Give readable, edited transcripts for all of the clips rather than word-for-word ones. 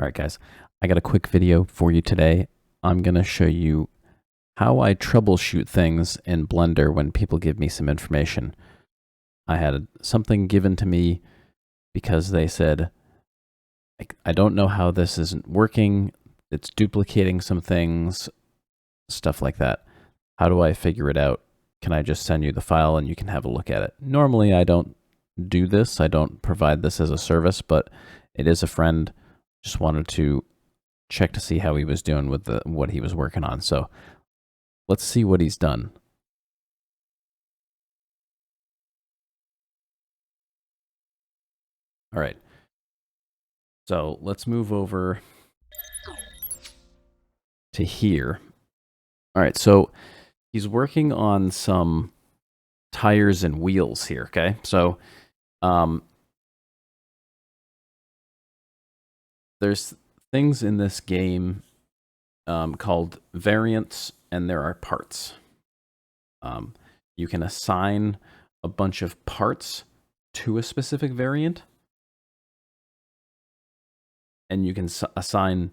All right, guys, I got a quick video for you today. I'm going to show you how I troubleshoot things in Blender when people give me some information. I had something given to me because they said, I don't know how this isn't working. It's duplicating some things, stuff like that. How do I figure it out? Can I just send you the file and you can have a look at it? Normally, I don't do this. I don't provide this as a service, but it is a friend. Just wanted to check to see how he was doing with what he was working on. So let's see what he's done. All right. So let's move over to here. All right. So he's working on some tires and wheels here. Okay. So there's things in this game called variants, and there are parts. You can assign a bunch of parts to a specific variant, and you can assign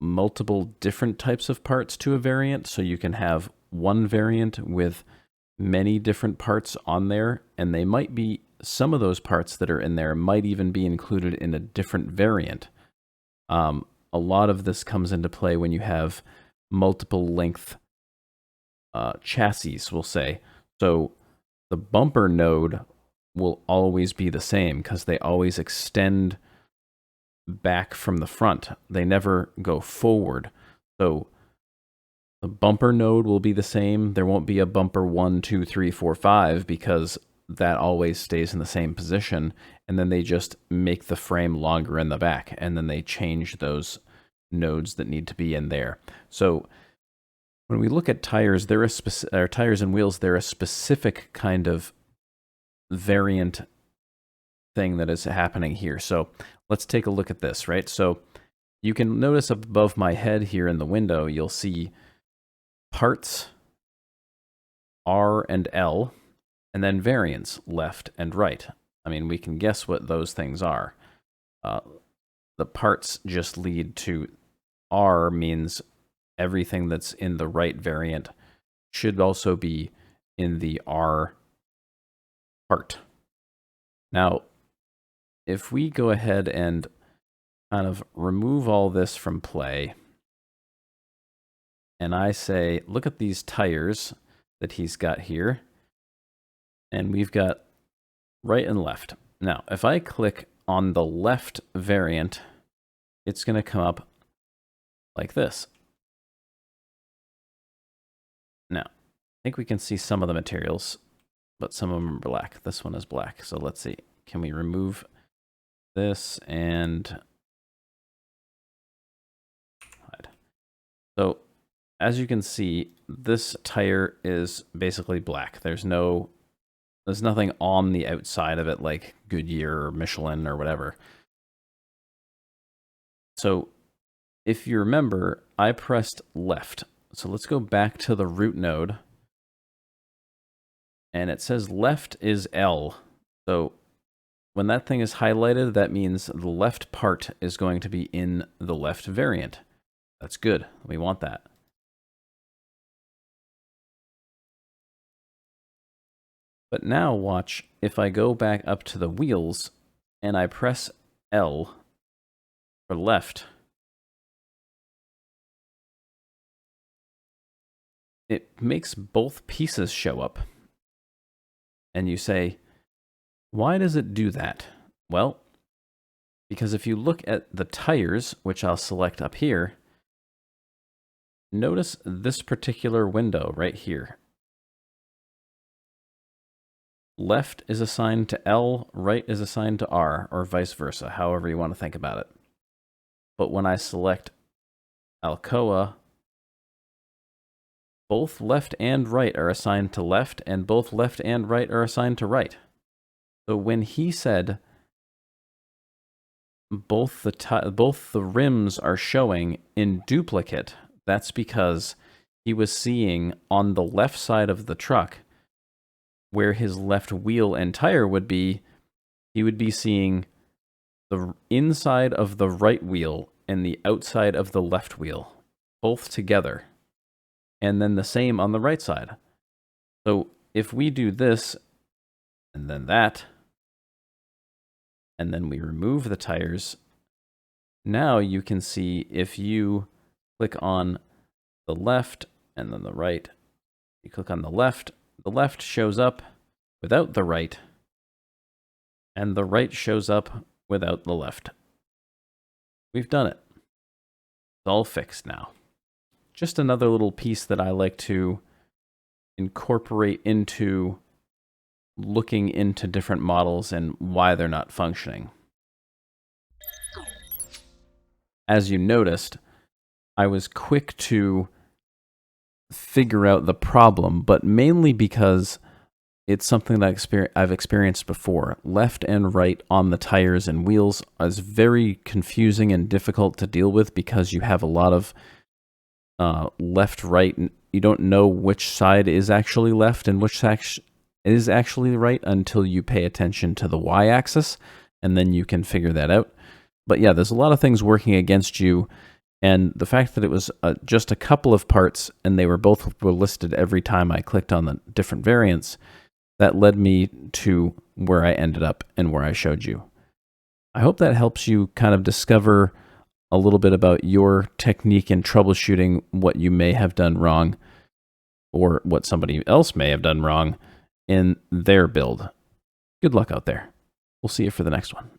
multiple different types of parts to a variant. So you can have one variant with many different parts on there, and they might be, some of those parts that are in there might even be included in a different variant. A lot of this comes into play when you have multiple length chassis, we'll say. So the bumper node will always be the same because they always extend back from the front. They never go forward. So the bumper node will be the same. There won't be a bumper 1, 2, 3, 4, 5 because that always stays in the same position. And then they just make the frame longer in the back, and then they change those nodes that need to be in there. So when we look at tires, tires and wheels, they're a specific kind of variant thing that is happening here. So let's take a look at this, right? So you can notice above my head here in the window, you'll see parts R and L, and then variants left and right. I mean, we can guess what those things are. The parts just lead to R, means everything that's in the right variant should also be in the R part. Now, if we go ahead and kind of remove all this from play, and I say, look at these tires that he's got here, and we've got right and left. Now, if I click on the left variant, it's going to come up like this. Now, I think we can see some of the materials, but some of them are black. This one is black. So let's see. Can we remove this and hide? So as you can see, this tire is basically black. There's nothing on the outside of it like Goodyear or Michelin or whatever. So if you remember, I pressed left. So let's go back to the root node. And it says left is L. So when that thing is highlighted, that means the left part is going to be in the left variant. That's good. We want that. But now watch, if I go back up to the wheels and I press L for left, it makes both pieces show up. And you say, why does it do that? Well, because if you look at the tires, which I'll select up here, notice this particular window right here. Left is assigned to L, right is assigned to R, or vice versa, however you want to think about it. But when I select Alcoa, both left and right are assigned to left, and both left and right are assigned to right. So when he said both the rims are showing in duplicate, that's because he was seeing on the left side of the truck where his left wheel and tire would be, he would be seeing the inside of the right wheel and the outside of the left wheel, both together. And then the same on the right side. So if we do this, and then that, and then we remove the tires, now you can see if you click on the left and then the right, you click on the left shows up without the right, and the right shows up without the left. We've done it. It's all fixed now. Just another little piece that I like to incorporate into looking into different models and why they're not functioning. As you noticed, I was quick to figure out the problem, but mainly because it's something that I've experienced before. Left and right on the tires and wheels is very confusing and difficult to deal with because you have a lot of left, right, and you don't know which side is actually left and which is actually right until you pay attention to the y-axis, and then you can figure that out. But yeah, there's a lot of things working against you, and the fact that it was just a couple of parts and they were listed every time I clicked on the different variants, that led me to where I ended up and where I showed you. I hope that helps you kind of discover a little bit about your technique in troubleshooting what you may have done wrong or what somebody else may have done wrong in their build. Good luck out there. We'll see you for the next one.